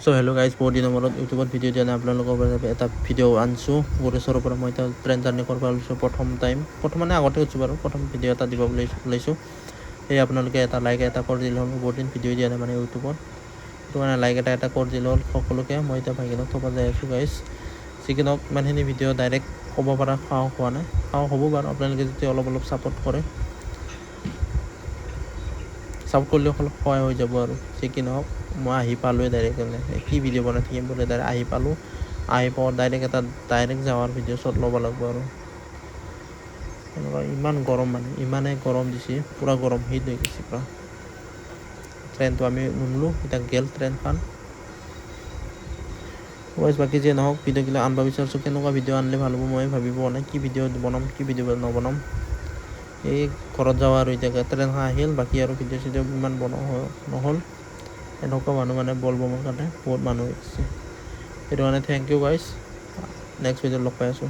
So hello' guys, বহুত দিনৰ মূৰত ইউটিউবত ভিডিঅ' দিয়া নাই আপোনালোকৰ বাবে এটা ভিডিঅ' আনিছোঁ গোৰেশ্বৰৰ পৰা। মই এতিয়া ট্ৰেইন জাৰ্ণি কৰিব ওলাইছোঁ প্ৰথম মানে আগতে উঠিছোঁ বাৰু। প্ৰথম ভিডিঅ' এটা দিব ওলাইছোঁ। সেই আপোনালোকে এটা লাইক এটা কৰি দিলে হ'ল। বহুত দিন ভিডিঅ' দিয়া নাই মানে ইউটিউবত, সেইটো কাৰণে লাইক এটা কৰি দিলে হ'ল সকলোকে। মই এতিয়া ভাইকিনক থ'ব যাই আছোঁ গাইজ। চিকেনক ইমানখিনি ভিডিঅ' ডাইৰেক্ট ক'ব পৰা সাহস হোৱা নাই, সাহস হ'ব বাৰু আপোনালোকে যদি অলপ ছাপোৰ্ট কৰে। ছাপোৰ্ট কৰিলে অলপ সহায় হৈ যাব আৰু। চিকেন হওক, মই আহি পালোঁৱে ডাইৰেক্ট, কি ভিডিঅ' বনাই থাকিম বোলে, ডাইৰেক্ট আহি পালোঁ। আহি পাওঁ ডাইৰেক্ট যাৱাৰ ভিডিঅ' শ্বট ল'ব লাগিব আৰু। এনেকুৱা ইমান গৰম মানে, ইমানেই গৰম দিছে, পূৰা গৰম হিট হৈ গৈছে পূৰা। ট্ৰেইনটো আমি নুমলোঁ, এতিয়া গেল ট্ৰেইনখন। বাকী যে নহওক, ভিডিঅ'বিলাক আনিব বিচাৰিছোঁ। কেনেকুৱা ভিডিঅ' আনিলে ভাল হ'ব মই ভাবি পোৱা নাই। কি ভিডিঅ' বনাম, কি ভিডিঅ' নবনাম। এই ঘৰত যাওঁ আৰু এতিয়া ট্ৰেইনখন আহিল, বাকী আৰু ভিডিঅ' চিডিঅ' ইমান বনোৱা নহ'ল। এনেকুৱা মানুহ মানে বলবমৰ কাৰণে বহুত মানুহ হৈছে। সেইটো কাৰণে থেংক ইউ গাইজ। নেক্সট ভিডিঅ'ত লগ পাই আছোঁ।